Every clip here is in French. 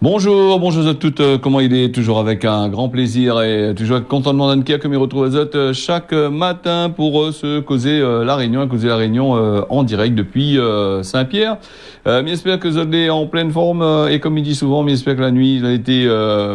Bonjour à toutes, comment il est? Toujours avec un grand plaisir et toujours avec contentement d'Ankia que me retrouve à Zot chaque matin pour se causer la Réunion en direct depuis Saint-Pierre. J'espère que Zot est en pleine forme et comme il dit souvent, j'espère que la nuit a été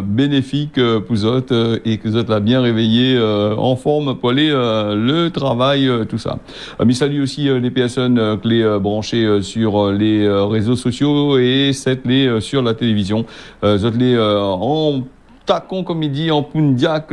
bénéfique pour Zot et que Zot l'a bien réveillé en forme pour aller le travail, tout ça. Mais salue aussi les personnes clés branchées sur les réseaux sociaux et cette les sur la télévision. Zotley en tacon, comme il dit, en pundiac,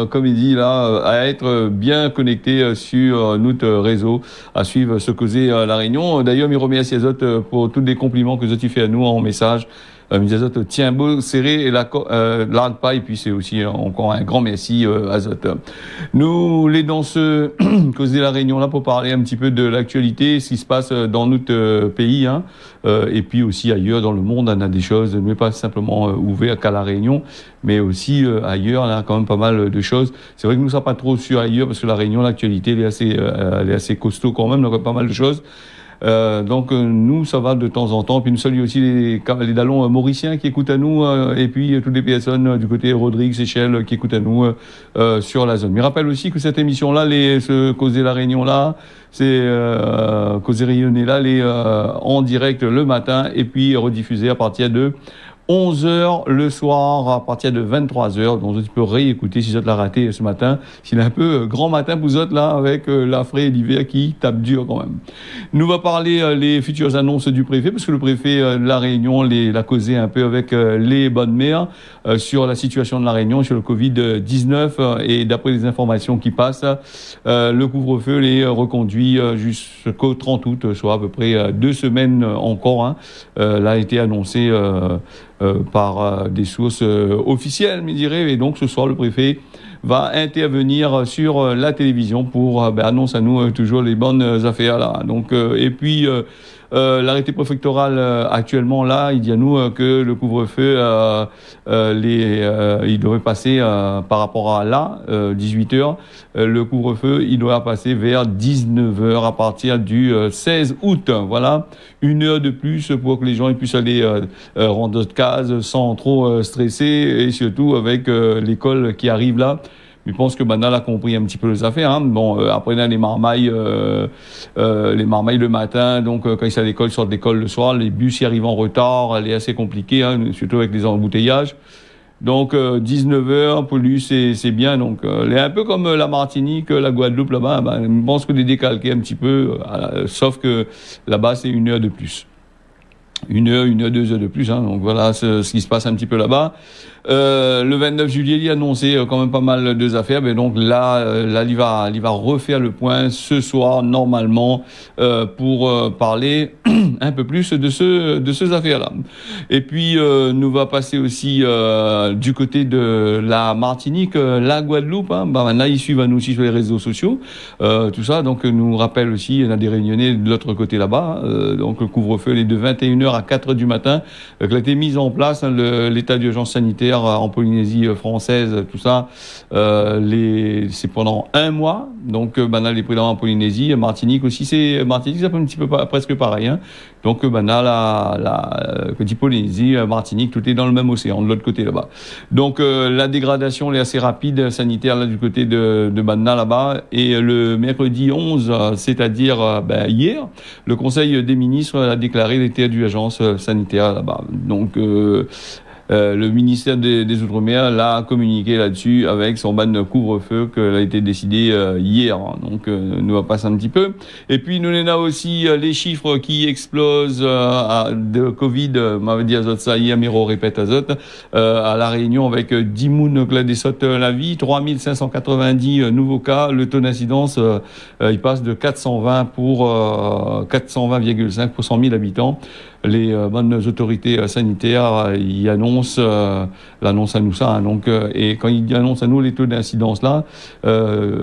comme il dit là, à être bien connecté sur notre réseau, à suivre ce causer la Réunion. D'ailleurs, je remercie Zot pour tous les compliments que Zot fait à nous en message. Zot tient beau, serré et l'argue pas, et puis c'est aussi encore un grand merci à Zot. Nous, les danseux, causer la Réunion là pour parler un petit peu de l'actualité, ce qui se passe dans notre pays, hein, et puis aussi ailleurs dans le monde, on a des choses, mais pas simplement ouvertes qu'à la Réunion, mais aussi ailleurs, on a quand même pas mal de choses. C'est vrai que nous ne sommes pas trop sûrs ailleurs, parce que la Réunion, l'actualité, elle est assez costaud quand même, donc pas mal de choses. Donc nous ça va de temps en temps, puis nous saluons aussi les dallons mauriciens qui écoutent à nous et puis toutes les personnes du côté Rodrigue, Seychelles qui écoutent à nous sur la zone. Je rappelle aussi que cette émission là, ce Causer la Réunion là, c'est Causer Rayonner là, les en direct le matin et puis rediffusé à partir de 11h le soir à partir de 23h. Donc tu peux réécouter si vous l'as raté ce matin. S'il est un peu grand matin pour vous autres là avec la fraîche et l'hiver qui tape dur quand même. Nous va parler les futures annonces du préfet parce que le préfet de la Réunion l'a causé un peu avec les bonnes mères sur la situation de la Réunion, sur le Covid-19 et d'après les informations qui passent, le couvre-feu est reconduit jusqu'au 30 août, soit à peu près 2 semaines encore. Hein. Là a été annoncé par des sources officielles, me dirais, et donc ce soir le préfet va intervenir sur la télévision pour annoncer à nous toujours les bonnes affaires là. Donc et puis l'arrêté préfectoral actuellement là, il dit à nous que le couvre-feu il devrait passer par rapport à là 18h, le couvre-feu il doit passer vers 19h à partir du 16 août. Voilà, 1 heure de plus pour que les gens puissent aller rendre de case sans trop stresser et surtout avec l'école qui arrive là. Je pense que Banal a compris un petit peu les affaires. Hein. Bon, après là, les marmailles le matin. Donc, quand ils sont à l'école, ils sortent de l'école le soir. Les bus y arrivent en retard. Elle est assez compliquée, hein, surtout avec les embouteillages. Donc, 19h pour lui, c'est bien. Donc, elle est un peu comme la Martinique, la Guadeloupe là-bas. Je pense que les décalquer un petit peu, sauf que là-bas, c'est 1 heure de plus. 1 heure, 2 heures de plus. Hein. Donc, voilà ce qui se passe un petit peu là-bas. Le 29 juillet, il a annoncé quand même pas mal de affaires, mais donc là, il va refaire le point ce soir normalement pour parler un peu plus de ces affaires-là. Et puis nous va passer aussi du côté de la Martinique, la Guadeloupe. Hein, là, ils suivent à nous aussi sur les réseaux sociaux, tout ça. Donc nous rappelle aussi, il y en a des Réunionnais de l'autre côté là-bas. Donc le couvre-feu est de 21h à 4h du matin. Il a été mis en place l'état d'urgence sanitaire en Polynésie française, tout ça, c'est pendant 1 mois. Donc, les présidents en Polynésie, Martinique aussi, c'est un petit peu presque pareil. Hein. Donc, la petite Polynésie, Martinique, tout est dans le même océan, de l'autre côté là-bas. Donc, la dégradation est assez rapide sanitaire là du côté de Banna là-bas. Et le mercredi 11, c'est-à-dire hier, le Conseil des ministres a déclaré l'état d'urgence sanitaire là-bas. Donc, le ministère des Outre-mer l'a communiqué là-dessus avec son ban de couvre-feu qui a été décidé hier. Donc, nous va passer un petit peu. Et puis, nous avons aussi les chiffres qui explosent de Covid. M'avait dit Azot ça hier, Miro répète Azot, à La Réunion avec 10 mounes qui des sautes la vie, 3590 nouveaux cas. Le taux d'incidence, il passe de 420 pour 420,5 pour 100 000 habitants. Les bonnes autorités sanitaires, ils annoncent à nous ça. Hein, donc, et quand ils annoncent à nous les taux d'incidence là,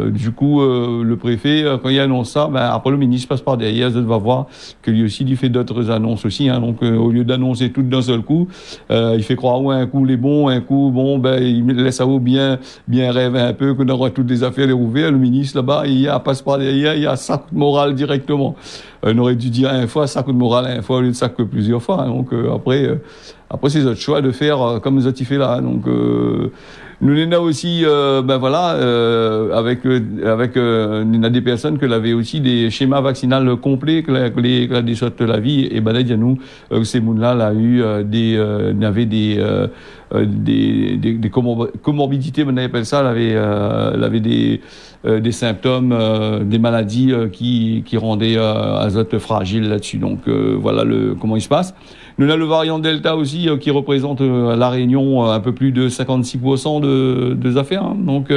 du coup, le préfet, quand il annonce ça, après le ministre passe par derrière, il va voir que lui aussi, il fait d'autres annonces aussi. Hein, donc, au lieu d'annoncer tout d'un seul coup, il fait croire un coup les bons, un coup bon, il laisse ça bien rêver un peu qu'on aura toutes les affaires les rouvertes. Le ministre là-bas, il passe par derrière, il y a sac moral directement. On aurait dû dire 1 fois, ça coup de morale 1 fois au lieu de ça que plusieurs fois. Hein. Donc après, Après, c'est notre choix de faire comme nous a fait là. Donc, nous on a aussi, avec on a des personnes que l'avaient aussi des schémas vaccinaux complets que la des sortes de la vie. Et ben là, il y a nous, ces gens-là, là, eu n'avaient des comorbidités, on appelle ça, avait des symptômes, des maladies qui rendaient azote fragile là-dessus. Donc voilà comment il se passe. Nous avons le variant Delta aussi qui représente à La Réunion un peu plus de 56% de affaires. Hein. Donc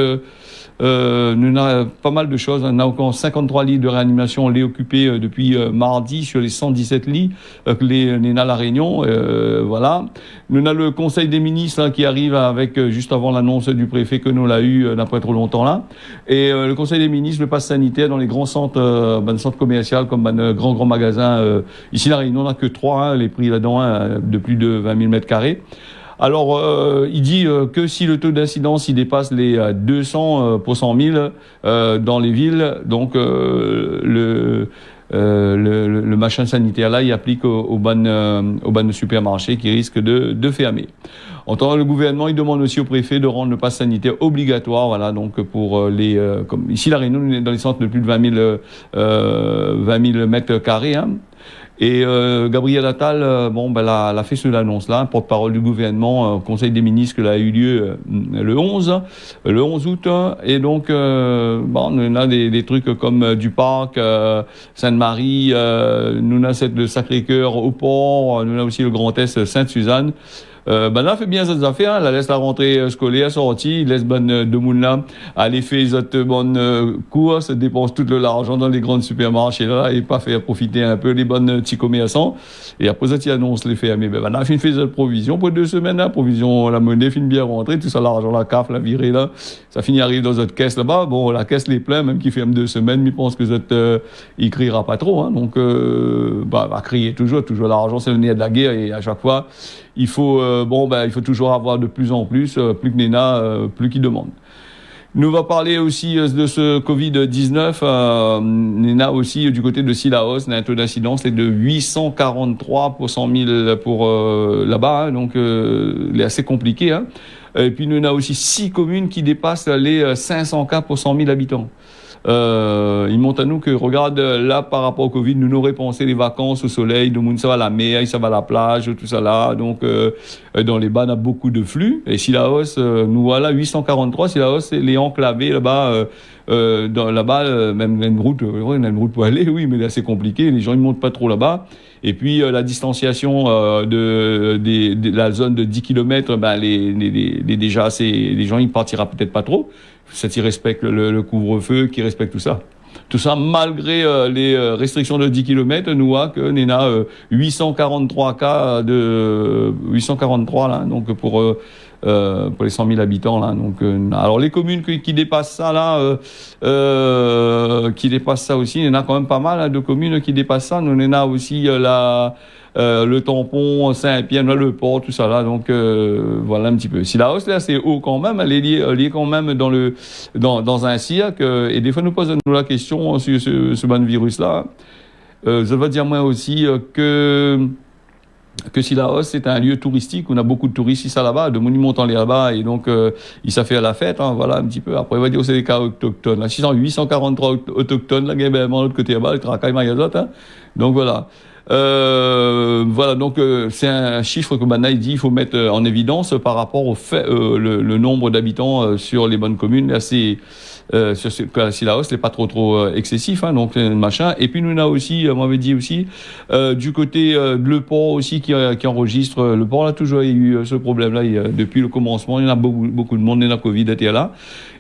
nous avons pas mal de choses. On a encore 53 lits de réanimation les occupés depuis mardi sur les 117 lits que les à La Réunion. Voilà. Nous avons le Conseil des ministres là, qui arrive avec juste avant l'annonce du préfet que nous l'a eu d'après trop longtemps là. Et le Conseil des ministres, le pass sanitaire dans les grands centres, centres commerciaux comme grands magasins. Ici La Réunion, on n'a que 3, hein, les prix là-dedans hein, de plus de 20 000 mètres carrés. Alors, il dit que si le taux d'incidence il dépasse les 200 pour 100 000 dans les villes, donc le machin sanitaire là, il applique aux bonnes supermarchés qui risquent de fermer. En tant que le gouvernement, il demande aussi au préfet de rendre le pass sanitaire obligatoire, voilà, donc pour comme ici La Réunion, on est dans les centres de plus de 20 000 mètres carrés, hein. Et Gabriel Attal, elle a fait cette annonce-là, porte-parole du gouvernement, au Conseil des ministres, que a eu lieu le 11 août. Et donc, on a des trucs comme du Parc, Sainte-Marie, nous avons le Sacré-Cœur au port, nous avons aussi le Grand Est, Sainte-Suzanne. Là, fait bien cette affaire, la laisse la rentrée scolaire sortie, laisse de moun là, aller faire cette bonne course, dépense tout l'argent dans les grands supermarchés là, et pas faire profiter un peu les bonnes petits commerçants. Et après ça, tu annonces les fermer. On a fait une provision pour 2 semaines, hein, provision, la monnaie finit bien rentrer, tout ça, l'argent, la CAF, la virée là, ça finit arrive dans votre caisse là-bas. Bon, la caisse les plein, même qui ferme 2 semaines, mais pense que il criera pas trop, hein, donc, va crier toujours l'argent, c'est le nez de la guerre, et à chaque fois, il faut toujours avoir de plus en plus, plus que Néna, plus qu'il demande. Nous va parler aussi de ce Covid-19. Néna aussi du côté de Sillaos, un taux d'incidence c'est de 843 pour 100 000 pour là-bas, hein, donc c'est assez compliqué. Hein. Et puis nous avons aussi 6 communes qui dépassent les 500 cas pour 100 000 habitants. Il montre à nous que, regarde, là, par rapport au Covid, nous n'aurions pensé les vacances au soleil, de monde, ça va à la mer, ça va à la plage, tout ça là. Donc, dans les bas, on a beaucoup de flux. Et Sillaos, nous voilà, 843, Sillaos, c'est les enclavés là-bas, même une route, on a une route pour aller, oui, mais là, c'est compliqué. Les gens, ils montent pas trop là-bas. Et puis, la distanciation, de la zone de 10 km, déjà, les gens, ils partira peut-être pas trop. Ça qui respecte le couvre-feu, qui respecte tout ça. Tout ça, malgré les restrictions de 10 km, nous avons que nous avons 843 cas 843 là, donc pour les 100 000 habitants là. Donc, alors les communes qui dépassent ça là, qui dépassent ça aussi, il y en a quand même pas mal hein, de communes qui dépassent ça. Nous en avons aussi le tampon, Saint-Pierre, le port, tout ça là. Donc voilà un petit peu. Si la hausse là c'est haut quand même, elle est liée quand même dans un cirque. Et des fois nous posons la question sur ce bon virus là. Je vais dire moi aussi que Sillaos c'est un lieu touristique, on a beaucoup de touristes ici là-bas, de monuments en là-bas, et donc ils savent faire la fête, hein, voilà un petit peu. Après on va dire c'est des cas autochtones, là, 843 autochtones, là, de l'autre côté là-bas, le Tracaille Magazot, hein. Donc voilà. Voilà, donc c'est un chiffre que maintenant il dit il faut mettre en évidence par rapport au fait le nombre d'habitants sur les bonnes communes. Là, c'est si la hausse n'est pas trop excessif, hein, donc machin. Et puis nous on a aussi, on m'avait dit aussi du côté de Le Port aussi qui enregistre. Le Port a toujours eu ce problème-là depuis le commencement. Il y en a beaucoup de monde, il y en a Covid était là.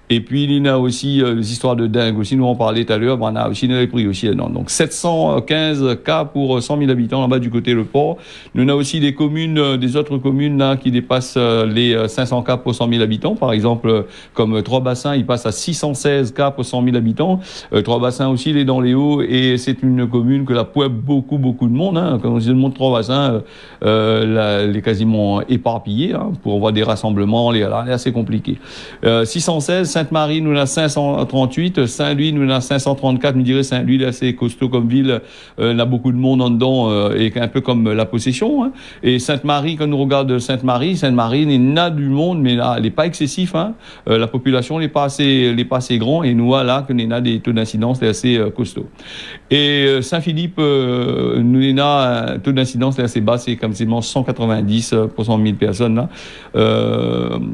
Et puis, il y a aussi les histoires de dingue aussi, nous en parlait tout à l'heure, on a aussi les prix aussi là-dedans. Donc, 715 cas pour 100 000 habitants là-bas du côté Le Port. Nous, on a aussi des communes, des autres communes là, qui dépassent les 500 cas pour 100 000 habitants. Par exemple, comme Trois-Bassins, il passe à 616 cas pour 100 000 habitants. Trois-Bassins aussi, il est dans les hauts et c'est une commune que la pointe beaucoup de monde. Hein. Quand on dit le monde Trois-Bassins, elle est quasiment éparpillée, hein, pour voir des rassemblements, elle est assez compliquée. 616, Sainte-Marie, nous a 538. Saint-Louis, nous a 534. Nous dirais Saint-Louis, là, c'est costaud comme ville. Il y a beaucoup de monde en dedans, et un peu comme la Possession. Hein. Et Sainte-Marie, quand nous regarde Sainte-Marie, il y a du monde, mais là, elle n'est pas excessif. Hein. La population n'est pas assez grand. Et nous, là, qu'on a des taux d'incidence assez costauds. Et Saint-Philippe, nous a un taux d'incidence assez bas, c'est quasiment 190 pour 100 000 personnes. Là.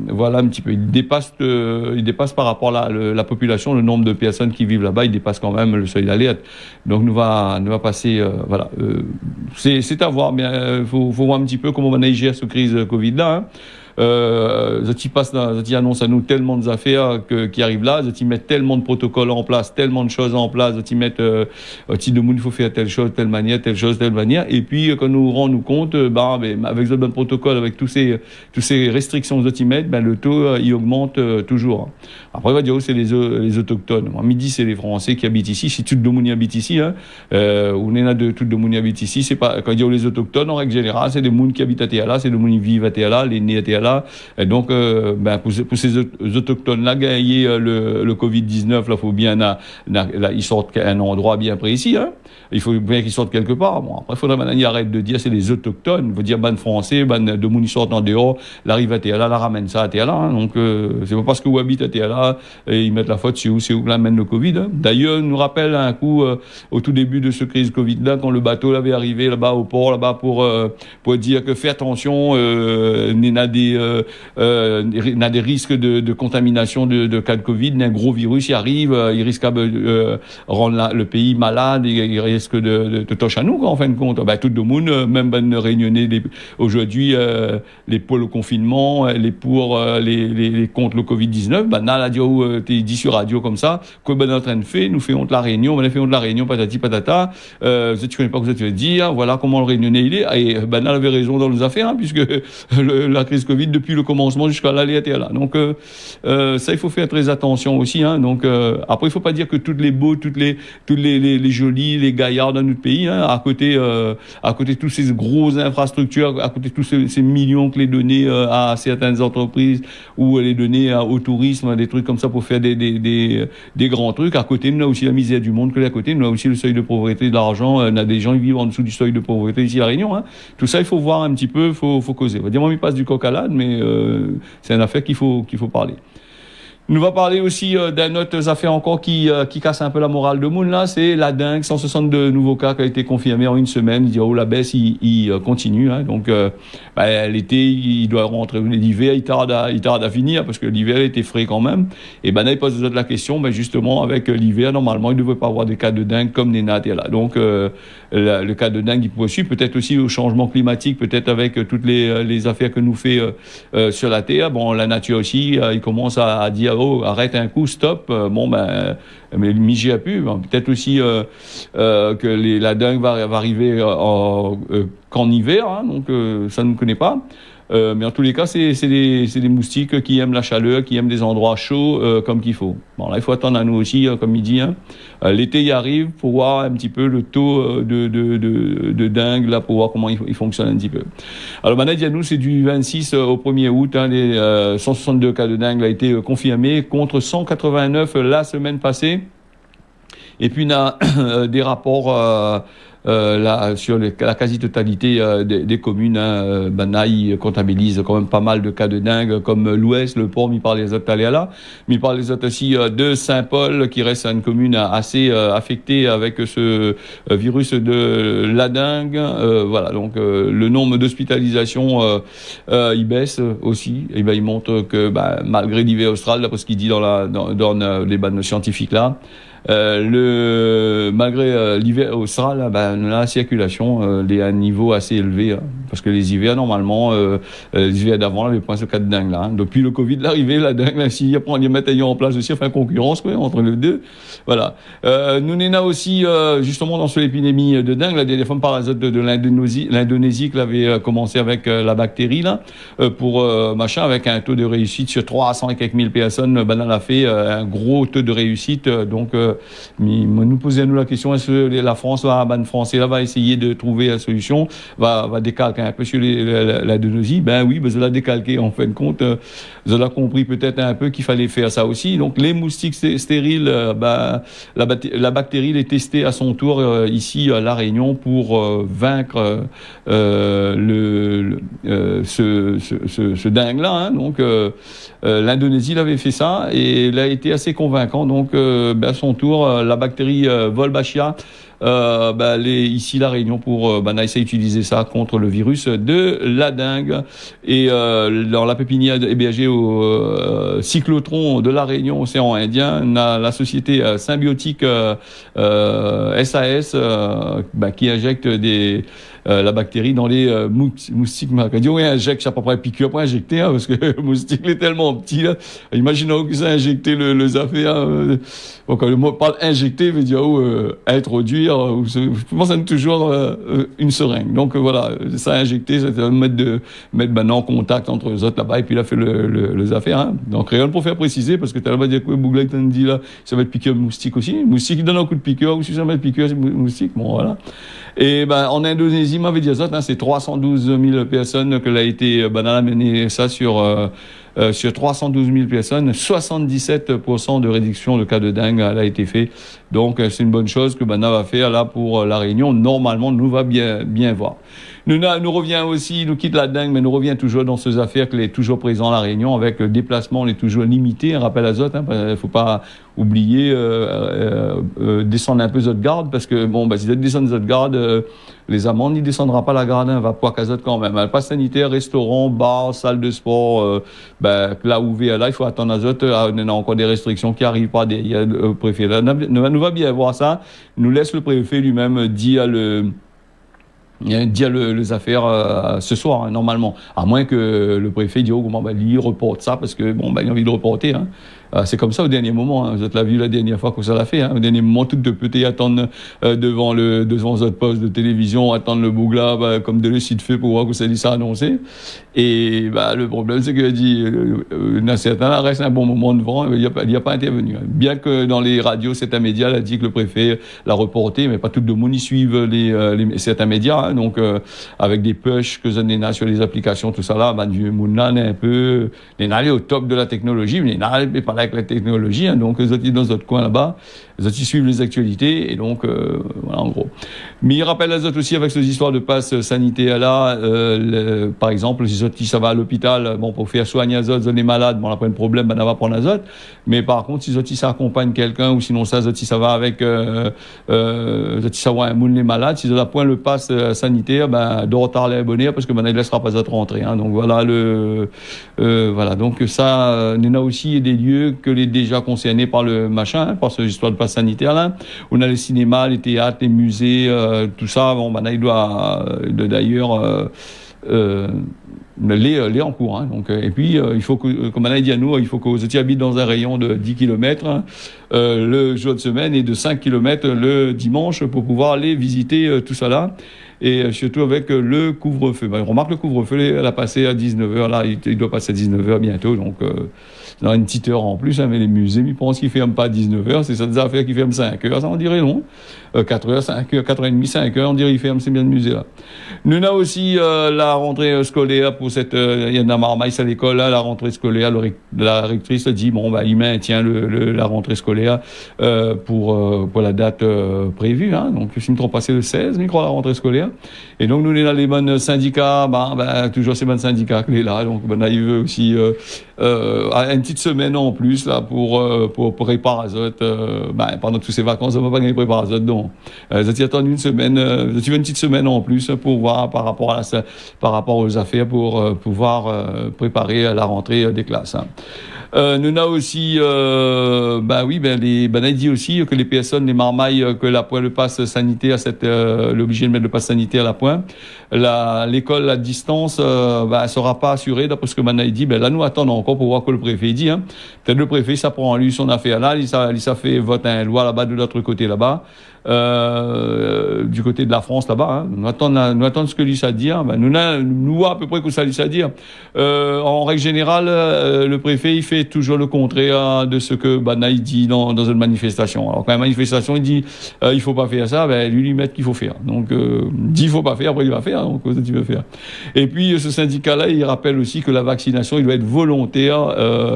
Voilà un petit peu. Il dépasse par rapport à la population, le nombre de personnes qui vivent là-bas, il dépasse quand même le seuil d'alerte. Donc nous va passer, voilà. C'est à voir, mais faut voir un petit peu comment on va gérer cette crise Covid-là. Hein. Ils annoncent à nous tellement d'affaires qui arrivent là, ils mettent tellement de protocoles en place, tellement de choses en place, ils mettent il faut faire telle chose, telle manière, et puis quand nous rendons compte, avec ce bon protocole, avec tous ces restrictions ils mettent, le taux il augmente toujours. Après on va dire c'est les autochtones. À midi c'est les Français qui habitent ici, si tout le monde habite ici, hein, on est là de tout le monde habite ici, c'est pas quand il y a les autochtones en règle générale, c'est des gens qui habitent à Théala, c'est des gens qui vivent à Théala, les nés à Théala. Et donc, pour ces autochtones-là, gagner le Covid-19, là, faut bien, là, ils sortent à un endroit bien précis, hein. Il faut bien qu'ils sortent quelque part. Bon, après, il faudrait maintenant, arrêter de dire c'est les autochtones. Il faut dire, français, de moun, ils sortent en dehors, l'arrive à Théala, la ramène ça à Théala, hein. Donc, c'est pas parce que vous habitez à Théala, et ils mettent la faute c'est où l'amène le Covid, hein. D'ailleurs, nous rappelle un coup, au tout début de ce crise Covid-là, quand le bateau avait arrivé là-bas au port, là-bas, pour dire que fais attention, il y a des risques de contamination de cas de Covid, un gros virus, il arrive, il risque de rendre le pays malade, il risque de toucher à nous, en fin de compte. Tout le monde, même réunionnais aujourd'hui, les pour le confinement, les pour les contre le Covid-19, là, t'es dit sur radio comme ça, que est en train de faire, nous faisons de la réunion, patati patata, tu connais pas ce que tu veux dire, voilà comment le réunionnais il est, et là, avait raison dans nos affaires, hein, puisque la crise Covid, depuis le commencement jusqu'à l'aller là. Donc ça il faut faire très attention aussi, hein. Donc après il faut pas dire que toutes les beaux, toutes les jolis, les gaillards dans notre pays, hein, à côté de toutes ces grosses infrastructures, à côté de tous ces millions que les donner à certaines entreprises ou les donner au tourisme, des trucs comme ça pour faire des grands trucs. À côté, nous a aussi la misère du monde que à côté, nous a aussi le seuil de pauvreté de l'argent, on a des gens qui vivent en dessous du seuil de pauvreté ici à La Réunion, hein. Tout ça il faut voir un petit peu, faut causer. On va dire moi il passe du coq à l'âne, mais c'est une affaire qu'il faut parler. Nous va parler aussi d'une autre affaire encore qui casse un peu la morale de monde là, c'est la dengue, 162 nouveaux cas qui ont été confirmés en une semaine. Il dit la baisse il continue, hein. Donc l'été il doit rentrer, l'hiver il tarde à finir parce que l'hiver était frais quand même. Et là il pose la question, justement avec l'hiver normalement il ne devrait pas avoir des cas de dengue comme les nattes là. Donc le cas de dengue il poursuit, peut-être aussi au changement climatique, peut-être avec toutes les affaires que nous fait sur la terre. Bon, la nature aussi il commence à dire arrête un coup, stop. Mais m'y a pu. Peut-être aussi que la dengue va arriver qu'en hiver, hein, donc ça ne connaît pas. Mais en tous les cas, c'est des moustiques qui aiment la chaleur, qui aiment des endroits chauds comme qu'il faut. Bon, là, il faut attendre à nous aussi, comme il dit. Hein. L'été, il arrive pour voir un petit peu le taux de dengue, là, pour voir comment il fonctionne un petit peu. Alors, maintenant, il y a nous, c'est du 26 au 1er août. Hein, les 162 cas de dengue ont été confirmés contre 189 la semaine passée. Et puis, on a des rapports... sur la quasi-totalité des communes, hein, ils comptabilisent quand même pas mal de cas de dengue, comme l'Ouest, le Port, il parle des autres là, mais il parle des autres aussi de Saint-Paul, qui reste une commune assez affectée avec ce virus de la dengue. Voilà, donc le nombre d'hospitalisations il baisse aussi. Et il montre que malgré l'hiver austral, d'après ce qu'il dit dans les bandes scientifiques là, malgré l'hiver austral, la circulation est à un niveau assez élevé, hein, parce que les hivers normalement, les hivers d'avant, il y avait pas ce cas de dingue là. Hein. Depuis le Covid l'arrivée, la dingue, là, si on y mettre en place aussi, enfin concurrence quoi, entre les deux. Voilà. Nous on a aussi justement dans cette épidémie de dingue, là, des formes parasites de l'Indonésie qui avait commencé avec la bactérie là, pour avec un taux de réussite sur 300 et quelques mille personnes, elle a fait un gros taux de réussite, donc nous posait nous la question, est-ce que la France français là va essayer de trouver la solution, va décalquer un peu sur l'Indonésie? Ben oui, ben, je l'ai décalqué en fin de compte. Je l'ai compris peut-être un peu qu'il fallait faire ça aussi. Donc les moustiques stériles, la bactérie est testée à son tour ici à La Réunion pour vaincre ce dingue-là. Hein. Donc l'Indonésie l'avait fait ça et il a été assez convaincant. Donc à son tour, la bactérie Wolbachia ici La Réunion pour on a essayé d'utiliser ça contre le virus de la dengue. Et dans la pépinière hébergée au cyclotron de La Réunion, océan Indien, on a la société symbiotique SAS qui injecte la bactérie dans les moustiques. Oui, injecte, ça pas près piqûre pour injecter, hein, parce que le moustique est tellement petit. Là. Imaginons que ça a injecté le affaire. Quand le mot parle injecter, veut dire introduire. Je pense à toujours une seringue. Donc voilà, ça a injecté, c'était mettre en contact entre eux autres là-bas, et puis il a fait les affaires. Hein. Donc rien pour faire préciser, parce que tu vas dire que Bougla dit là, ça va être piqûre de moustique aussi. Moustique qui donne un coup de piqûre, ou si ça va être piqûre, c'est moustique. Bon voilà. Et en Indonésie, m'avait dit ça, hein, c'est 312 000 personnes que l'a été a mené ça sur 312 000 personnes, 77% de réduction de cas de dengue a été fait. Donc c'est une bonne chose que Bana va faire là pour La Réunion. Normalement, nous va bien voir. Nous revient aussi, nous quitte la dengue, mais nous revient toujours dans ces affaires qu'il est toujours présent à La Réunion avec le déplacement, on est toujours limité. Un rappel à Zot, il faut pas oublier descendre un peu Zot garde, parce que si vous descendez Zot garde, les amendes, il descendra pas la garde, va pas qu'à Zot quand même. Passe sanitaire, restaurant, bar, salle de sport, là ouvert là, il faut attendre à Zot. On a encore des restrictions qui arrivent pas derrière le préfet. Là, nous va bien voir ça. Nous laisse le préfet lui-même dire les affaires ce soir, hein, normalement. À moins que le préfet dise, il reporte ça, parce que, il a envie de reporter, hein. C'est comme ça au dernier moment, hein. Vous êtes vu la dernière fois que ça l'a fait, hein. Au dernier moment, tout de petit attendre devant votre poste de télévision, attendre le bougla, comme de le site fait pour voir que ça dit ça annoncé. Et, le problème, c'est qu'il dit, certains reste un bon moment devant, il n'y a pas intervenu. Hein. Bien que dans les radios, certains médias a dit que le préfet l'a reporté, mais pas tout le monde y suivent certains médias, hein. Donc, avec des pushs que j'en ai sur les applications, tout ça là, du Mounlan est un peu, les allés au top de la technologie, mais les n'allés pas avec la technologie, hein. Donc, ils sont dans notre coin là-bas, ils suivent les actualités, et donc, voilà, en gros. Mais il rappelle les autres aussi avec ces histoires de passe sanitaire là, par exemple, si ça va à l'hôpital, pour faire soigner les autres, les malades, on n'a pas de problème, on va prendre les autres. Mais par contre, si ça accompagne quelqu'un, ou sinon ça va avec, ça va un moun les malades, si ça n'a point le passe sanitaire, de retard les abonnés, parce que il ne laissera pas autres rentrer, hein. Donc voilà voilà. Donc ça, il y a aussi des lieux que les déjà concernés par le machin, hein, par cette histoire de passe sanitaire là. On a les cinémas, les théâtres, les musées, tout ça. Il doit d'ailleurs les en cours, hein. Donc, et puis il faut que, comme on a dit à nous, il faut que vous habitent dans un rayon de 10 km hein, le jour de semaine, et de 5 km le dimanche, pour pouvoir aller visiter tout ça là. Et surtout avec le couvre-feu. On remarque le couvre-feu, elle a passé à 19h, là, il doit passer à 19h bientôt, donc dans une petite heure en plus, hein, mais les musées, ils pensent qu'ils ne ferment pas à 19h, c'est ça des affaires qui ferment 5h, ça on dirait non. 4h, 5h, 4h30, 5h, on dirait qu'ils ferment ces biens de musées là. Nous avons aussi la rentrée scolaire pour il y en a marmaille à l'école, là, la rentrée scolaire, la rectrice dit, il maintient la rentrée scolaire pour la date prévue, hein. Donc, si je ne me trompe pas, c'est le 16, je crois, la rentrée scolaire. Et donc, nous, on a les bonnes syndicats, toujours ces bonnes syndicats qui sont là. Donc, il veut aussi une petite semaine en plus, là, pour préparer azote. Pendant toutes ces vacances, on ne va pas gagner préparer azote, donc. J'ai attendu une semaine, j'ai une petite semaine en plus pour voir par rapport aux affaires, pour pouvoir préparer la rentrée des classes, hein. Nous avons aussi, il dit aussi que les personnes, les marmailles, que le passe sanitaire, l'obligé de mettre le passe sanitaire à la pointe, l'école à distance, sera pas assurée, d'après ce que il dit. Là, nous attendons encore pour voir que le préfet dit, hein. Peut-être le préfet, ça prend en lui son affaire là, il ça fait voter une loi là-bas de l'autre côté là-bas. du côté de la France là-bas. Hein. Nous attendons ce que lui a dit. Hein. Ben, nous voit à peu près que ça lui a dit. En règle générale, le préfet il fait toujours le contraire de ce que Banaï dit dans une manifestation. Alors quand une manifestation il dit il faut pas faire ça, ben lui met qu'il faut faire. Donc dit il faut pas faire, après il va faire. Donc qu'est-ce que tu veux faire? Et puis ce syndicat-là il rappelle aussi que la vaccination il doit être volontaire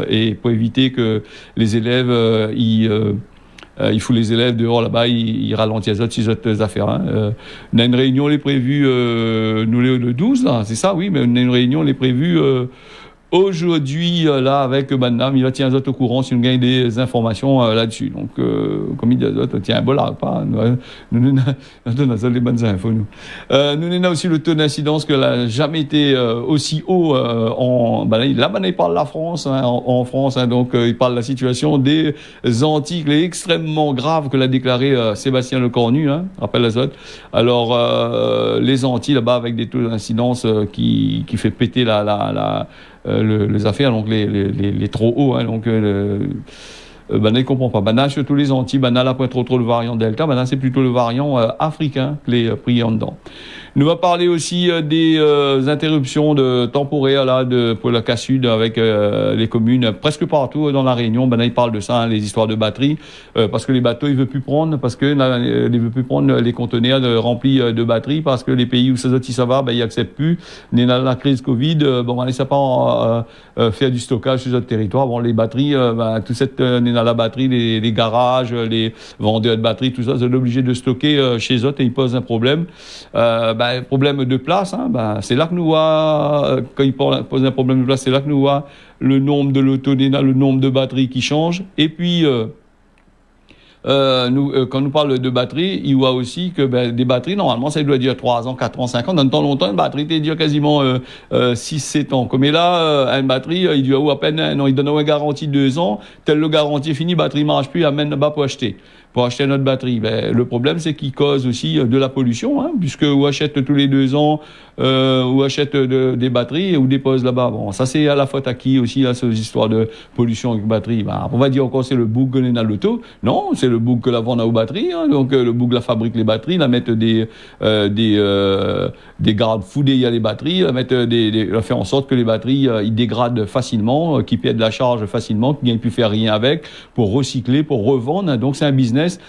et pour éviter que les élèves il faut les élèves dehors là-bas, ils ralentissent les autres affaires. Hein. On a une réunion, les prévue, nous le 12, là, c'est ça, oui, mais on a une réunion, les prévue aujourd'hui, là, avec Madame, il va tenir au courant si on gagne des informations là-dessus. Donc, comme il dit, tiens, bon, là, pas, nous avons les bonnes infos, nous. Nous avons aussi le taux d'incidence que n'a jamais été aussi haut là, il parle de la France, hein, en France, hein, donc il parle de la situation des Antilles, extrêmement grave que l'a déclaré Sébastien Lecornu, hein, rappelle les autres. Alors, les Antilles, là-bas, avec des taux d'incidence qui fait péter les affaires, donc les trop hauts, hein, donc Bana ne comprend pas. Bana surtout les Antilles, Bana là pas trop le variant Delta, Bana c'est plutôt le variant africain que les pris en dedans. Nous va parler aussi des interruptions temporaires là pour le cas sud avec les communes presque partout dans la Réunion. Bana il parle de ça, hein, les histoires de batteries, parce que les bateaux il veut plus prendre, parce que il veut plus prendre les conteneurs remplis de batteries, parce que les pays où ça va, ils acceptent plus. On a la crise Covid, bon on ne sait pas faire du stockage sur notre territoire. Bon les batteries, tout cette on a la batterie, les garages, les vendeurs de batteries, tout ça, c'est obligé de stocker chez eux et ils posent un problème. Problème de place, hein, c'est là que nous voit, quand ils posent un problème de place, c'est là que nous voit le nombre de l'autonéna, le nombre de batteries qui change. Et puis, quand nous parle de batterie, il voit aussi que des batteries, normalement, ça doit dire 3 ans, 4 ans, 5 ans. Dans le temps longtemps, une batterie, ça dure quasiment 6, 7 ans. Comme là, une batterie, il dit à peine, non, il donne une garantie de 2 ans. Telle le garantie est finie, batterie marche plus, amène là-bas pour acheter notre batterie. Le problème, c'est qu'il cause aussi de la pollution, hein, puisque on achète tous les 2 ans, ou achète des batteries ou dépose là-bas. Bon, ça c'est à la faute à qui aussi, là, ces histoires de pollution avec batterie. On va dire encore c'est le boug que l'on l'auto. Non, c'est le boug que la vend aux batteries, hein. Donc le boug la fabrique les batteries, la mettre des garde-fous derrière les batteries, la faire en sorte que les batteries ils dégradent facilement, qu'ils perdent la charge facilement, qu'ils ne gagnent plus faire rien avec, pour recycler, pour revendre. Donc c'est un business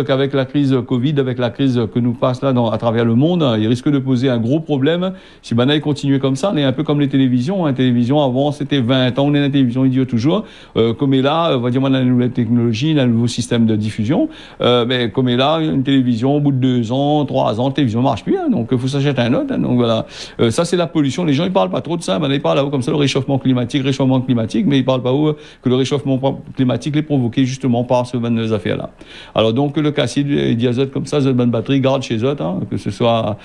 qu'avec la crise Covid, avec la crise que nous passe là à travers le monde, il risque de poser un gros problème. Si Banaï continue comme ça, on est un peu comme les télévisions. Hein. Télévision, avant, c'était 20 ans, on est dans la télévision, il dit toujours. Comme est là, on va dire, on a une nouvelle technologie, un nouveau système de diffusion. Comme est là, une télévision, au bout de 2 ans, 3 ans, la télévision marche plus. Hein. Donc, il faut s'acheter un autre. Hein. Donc, voilà. Ça, c'est la pollution. Les gens, ils parlent pas trop de ça. Banaï parle là-haut comme ça, le réchauffement climatique, mais ils parlent pas où que le réchauffement climatique est provoqué justement par ce genre d'affaires-là. Alors, donc, le cassier diazote comme ça, cette bonne batterie, garde chez eux, hein, que ce soit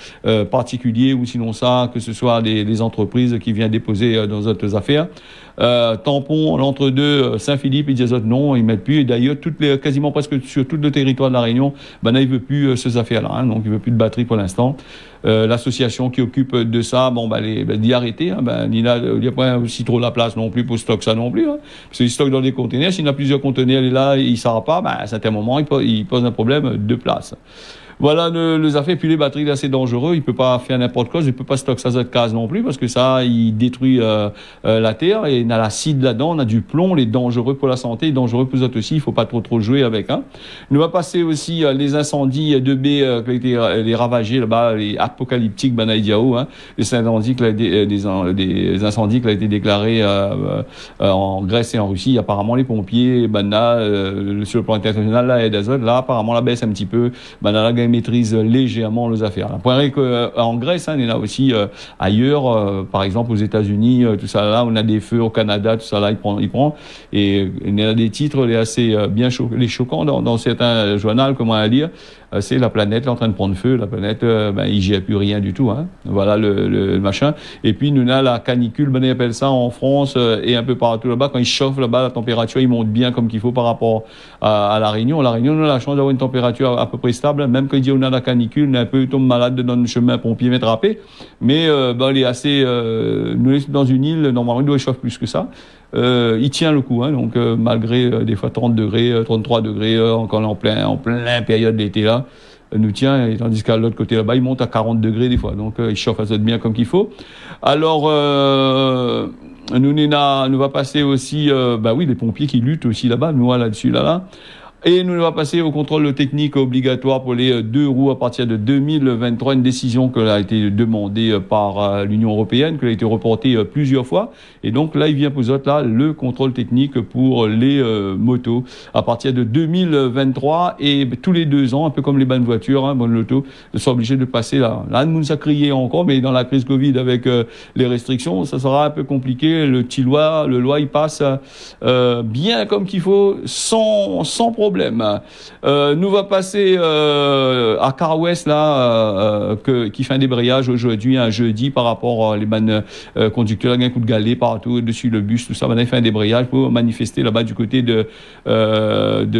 particulier ou sinon ça, que ce soit des entreprises qui viennent déposer dans d'autres affaires. Tampon, l'entre-deux, Saint-Philippe, ils disent non, ils mettent plus. Et d'ailleurs, quasiment presque sur tout le territoire de la Réunion, il veut plus ces affaires-là. Hein, donc, il veut plus de batterie pour l'instant. L'association qui occupe de ça, d'y arrêter. Hein, il n'y a pas aussi trop la place non plus pour stocker ça non plus. Hein, parce qu'il stocke dans des conteneurs. S'il y a plusieurs conteneurs, et là, il ne sort pas. À un certain moment, il pose un problème de place. Voilà les affaires. Puis les batteries, là, c'est dangereux. Il peut pas faire n'importe quoi. Il peut pas stocker ça de case non plus parce que ça, il détruit la terre. Et on a l'acide là-dedans, on a du plomb. Il est dangereux pour la santé, il est dangereux pour les autres aussi. Il faut pas trop jouer avec. Hein. Nous va passer aussi les incendies de baie qui ont été les ravagés là-bas, les apocalyptiques Banaïdiao. Hein. Les incendies qui des incendies qui ont été déclarés en Grèce et en Russie. Apparemment, les pompiers, sur le plan international, là, là, apparemment, la baisse un petit peu. Là, maîtrise légèrement les affaires. Là. Pour en Grèce, hein, il y en a aussi ailleurs, par exemple aux États-Unis, tout ça là, on a des feux au Canada, tout ça là, il prend. Et il y a des titres assez bien choquants dans certains journaux, comment à lire. C'est la planète là, en train de prendre feu. La planète, il n'y a plus rien du tout. Hein. Voilà le machin. Et puis nous on a la canicule, on appelle ça en France et un peu partout là-bas. Quand il chauffe là-bas, la température il monte bien comme qu'il faut par rapport à la Réunion. La Réunion, on a la chance d'avoir une température à peu près stable. Même quand il dit on a la canicule, on est un peu tombe malade dans le chemin pompier m'attraper. Mais il est assez. Nous dans une île, normalement il doit chauffer plus que ça. il tient le coup, hein, donc malgré des fois 30 degrés, 33 degrés, quand on est en plein période d'été là, nous tient, et tandis qu'à l'autre côté là-bas, il monte à 40 degrés des fois, donc il chauffe à ça bien comme qu'il faut. Alors, nous va passer aussi, oui, les pompiers qui luttent aussi là-bas, nous là-dessus, là. Et nous va passer au contrôle technique obligatoire pour les 2 roues à partir de 2023, une décision qui a été demandée par l'Union européenne, qui a été reportée plusieurs fois. Et donc là, il vient poser là le contrôle technique pour les motos à partir de 2023 et tous les 2 ans, un peu comme les bonnes voitures, hein, bonnes lotos, sont obligés de passer là. Là, nous a crié encore, mais dans la crise Covid avec les restrictions, ça sera un peu compliqué. Le loi, il passe bien comme qu'il faut, sans problème. Nous va passer à Car West là, qui fait un débrayage aujourd'hui, un jeudi, par rapport les conducteurs, il y a un coup de galet partout dessus le bus, tout ça. Maintenant, il fait un débrayage pour manifester là-bas du côté de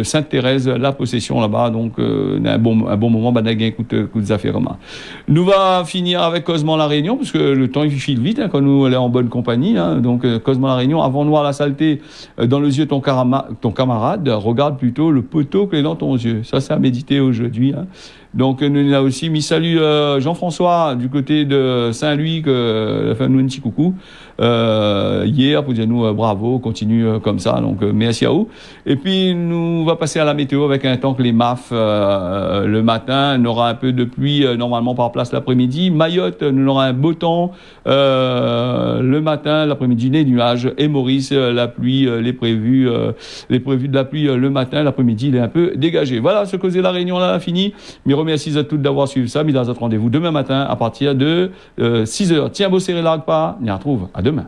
Sainte-Thérèse, la possession là-bas. Donc, un bon moment, il y a un coup de affaires. Nous va finir avec Cosmo La Réunion, parce que le temps il file vite hein, quand nous allons en bonne compagnie. Hein. Donc, Cosmo La Réunion, avant de voir la saleté dans les yeux de ton camarade, regarde plutôt le poteau que est dans ton yeux. Ça, c'est à méditer aujourd'hui. Hein. Donc, nous avons aussi mis salut Jean-François du côté de Saint-Louis, fait nous un petit coucou hier pour dire nous bravo, continue comme ça. Donc, merci à vous. Et puis, nous va passer à la météo avec un temps que les MAF le matin, on aura un peu de pluie normalement par place l'après-midi. Mayotte, nous aura un beau temps le matin, l'après-midi les nuages. Et Maurice, la pluie, les prévus de la pluie le matin, l'après-midi il est un peu dégagé. Voilà, ce causer la réunion là fini. Merci à tous d'avoir suivi ça. Mais dans notre rendez-vous demain matin à partir de 6h. Tiens, beau serré la pas. On y retrouve. À demain.